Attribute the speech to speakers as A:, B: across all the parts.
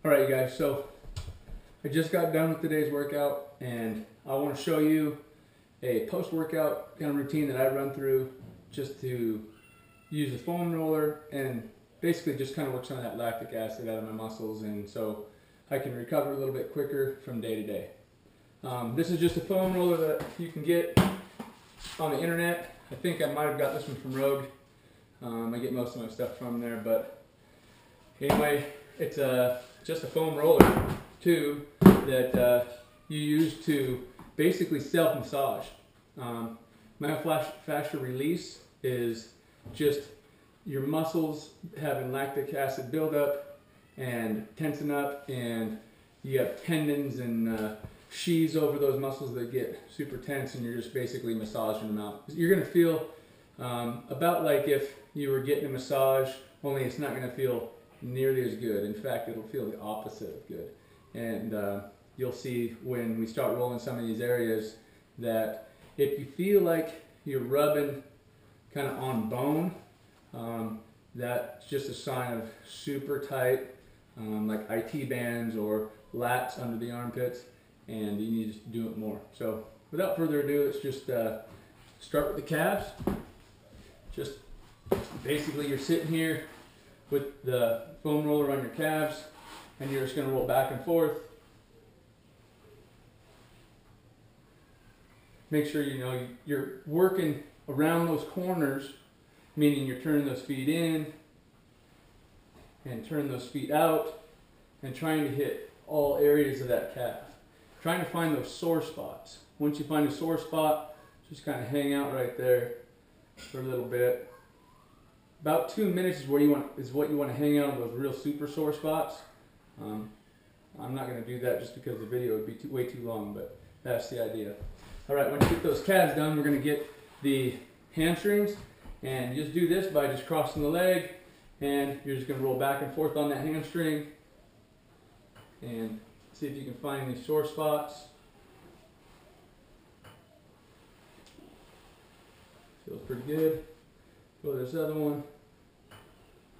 A: All right, you guys, so I just got done with today's workout and I want to show you a post-workout kind of routine that I run through just to use the foam roller and basically just kind of work some of that lactic acid out of my muscles, and so I can recover a little bit quicker from day to day. This is just a foam roller that you can get on the internet. I think I might have got this one from Rogue. I get most of my stuff from there, but anyway, it's just a foam roller tube that you use to basically self-massage. Myofascial release is just your muscles having lactic acid buildup and tensing up, and you have tendons and sheaths over those muscles that get super tense, and you're just basically massaging them out. You're going to feel about like if you were getting a massage, only it's not going to feel nearly as good. In fact, it'll feel the opposite of good. And you'll see when we start rolling some of these areas that if you feel like you're rubbing kind of on bone, that's just a sign of super tight, like IT bands or lats under the armpits, and you need to do it more. So without further ado, let's just start with the calves. Just basically you're sitting here with the foam roller on your calves, and you're just going to roll back and forth. Make sure you know you're working around those corners, meaning you're turning those feet in and turning those feet out and trying to hit all areas of that calf. Trying to find those sore spots. Once you find a sore spot, just kind of hang out right there for a little bit. About 2 minutes is what you want to hang out on those real super sore spots. I'm not going to do that just because the video would be way too long, but that's the idea. All right, once you get those calves done, we're going to get the hamstrings, and you just do this by just crossing the leg, and you're just going to roll back and forth on that hamstring and see if you can find any sore spots. Feels pretty good. Go to this other one.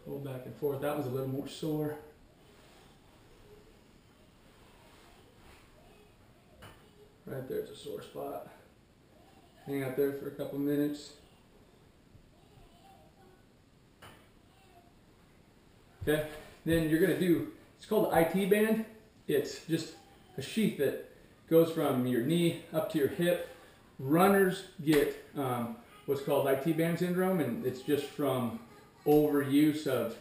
A: Roll back and forth. That one's a little more sore. Right there's a sore spot. Hang out there for a couple minutes. Okay, then you're going to do, it's called the IT band. It's just a sheath that goes from your knee up to your hip. Runners get what's called IT band syndrome, and it's just from overuse of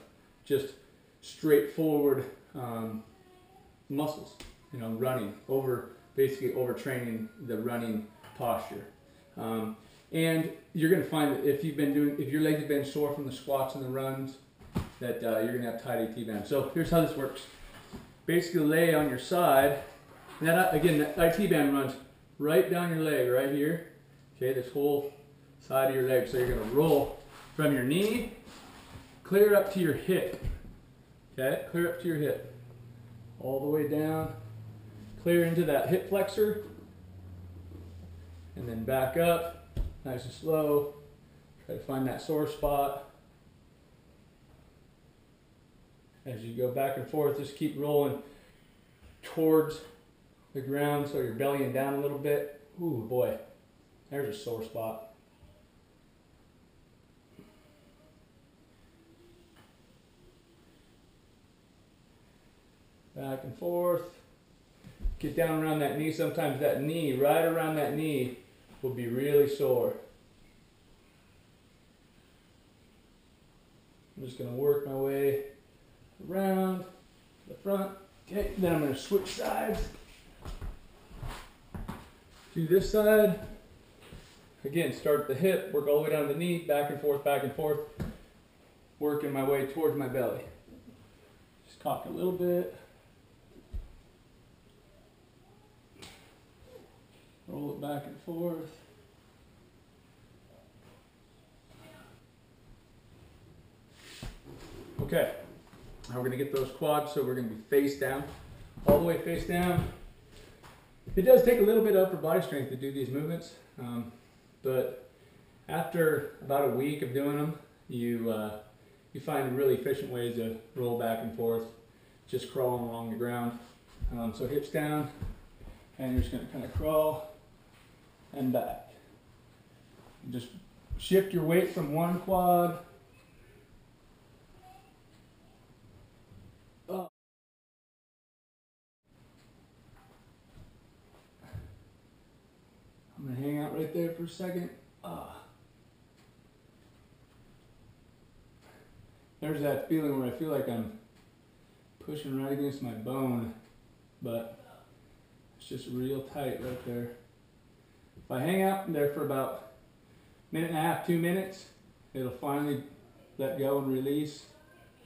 A: just straightforward muscles, running, basically overtraining the running posture. And you're going to find that if your legs have been sore from the squats and the runs, that you're going to have tight AT band. So here's how this works. Basically lay on your side, and that IT band runs right down your leg, right here. Okay, this whole side of your leg. So you're going to roll from your knee, clear up to your hip. Okay, clear up to your hip. All the way down, clear into that hip flexor, and then back up, nice and slow. Try to find that sore spot. As you go back and forth, just keep rolling towards the ground so you're bellying down a little bit. Ooh, boy, there's a sore spot. Back and forth. Get down around that knee. Sometimes that knee, right around that knee, will be really sore. I'm just going to work my way around the front. Okay, then I'm going to switch sides to this side. Again, start at the hip, work all the way down to the knee, back and forth, working my way towards my belly. Just cock a little bit. Roll it back and forth. Okay, now we're going to get those quads, so we're going to be face down, all the way face down. It does take a little bit of upper body strength to do these movements, but after about a week of doing them, you find really efficient ways to roll back and forth just crawling along the ground. So hips down, and you're just going to kind of crawl and back. Just shift your weight from one quad up. I'm going to hang out right there for a second. There's that feeling where I feel like I'm pushing right against my bone, but it's just real tight right there. If I hang out there for about a minute and a half, 2 minutes, it'll finally let go and release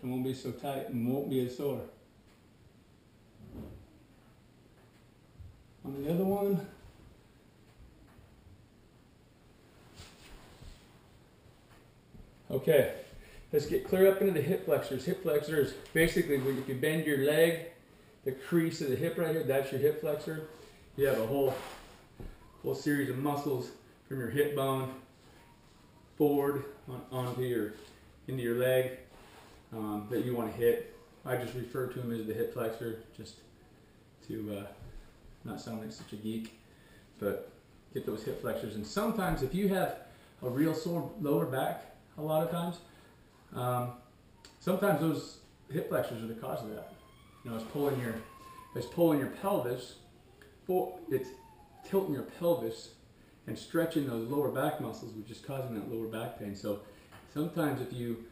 A: and won't be so tight and won't be as sore. On the other one, okay, let's get clear up into the hip flexors. Hip flexors, basically, if you bend your leg, the crease of the hip right here, that's your hip flexor. You have a whole series of muscles from your hip bone forward into your leg that you want to hit. I just refer to them as the hip flexor, just to not sound like such a geek, but get those hip flexors. And sometimes if you have a real sore lower back, a lot of times, sometimes those hip flexors are the cause of that. You know, it's pulling your pelvis, it's tilting your pelvis and stretching those lower back muscles, which is causing that lower back pain. So sometimes if you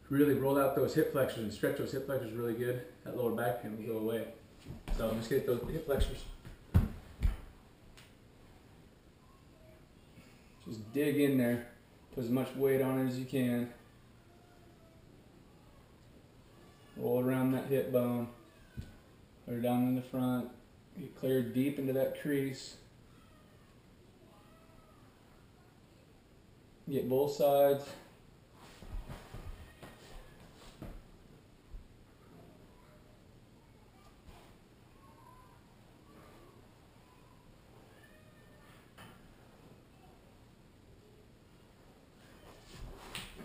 A: really roll out those hip flexors and stretch those hip flexors really good, that lower back pain will go away. So just get those hip flexors. Just dig in there, put as much weight on it as you can. Roll around that hip bone, clear down in the front, get clear deep into that crease. Get both sides.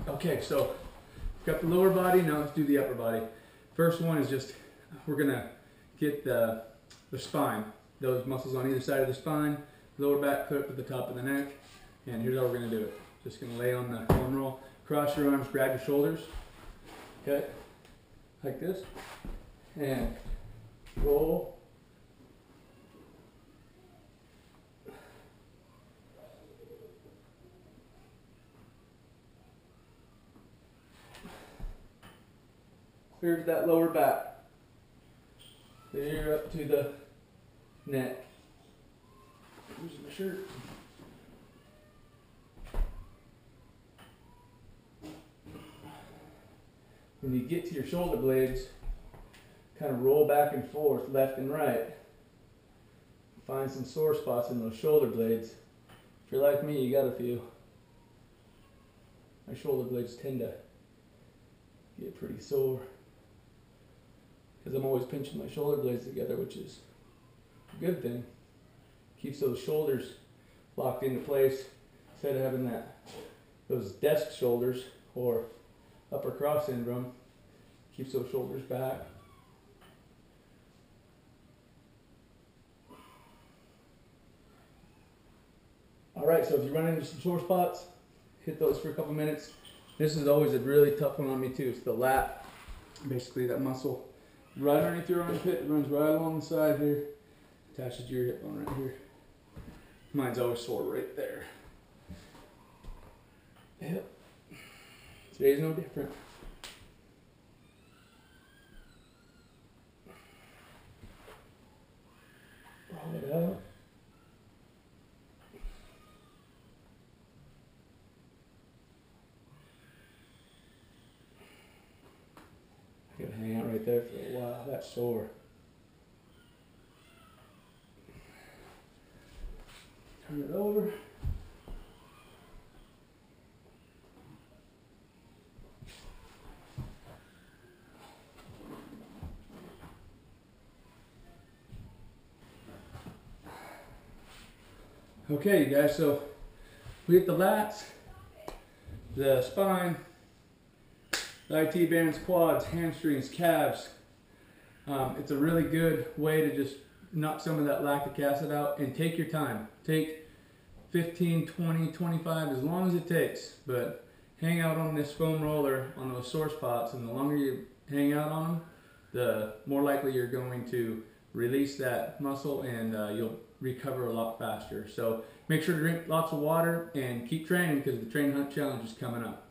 A: Okay, so we've got the lower body, now let's do the upper body. First one is just, we're gonna get the spine, those muscles on either side of the spine, lower back, clear up to the top of the neck, and here's how we're gonna do it. Just gonna lay on the foam roll, cross your arms, grab your shoulders, okay, like this, and roll. Clear to that lower back. Clear up to the neck. Losing my shirt. When you get to your shoulder blades, kind of roll back and forth, left and right. Find some sore spots in those shoulder blades. If you're like me, you got a few. My shoulder blades tend to get pretty sore because I'm always pinching my shoulder blades together, which is a good thing. Keeps those shoulders locked into place instead of having those desk shoulders or upper cross syndrome. Keeps those shoulders back. All right, so if you run into some sore spots, hit those for a couple minutes. This is always a really tough one on me too. It's the lat, basically that muscle right underneath your armpit. It runs right along the side here, attaches to your hip bone right here. Mine's always sore right there. Yep. Today's no different. Roll it out. I gotta hang out right there for a while. That's sore. Turn it over. Okay, you guys, so we hit the lats, the spine, the IT bands, quads, hamstrings, calves, It's a really good way to just knock some of that lactic acid out, and take your time. Take 15, 20, 25, as long as it takes, but hang out on this foam roller on those sore spots, and the longer you hang out on them, the more likely you're going to release that muscle, and you'll recover a lot faster. So make sure to drink lots of water and keep training, because the Train Hunt Challenge is coming up.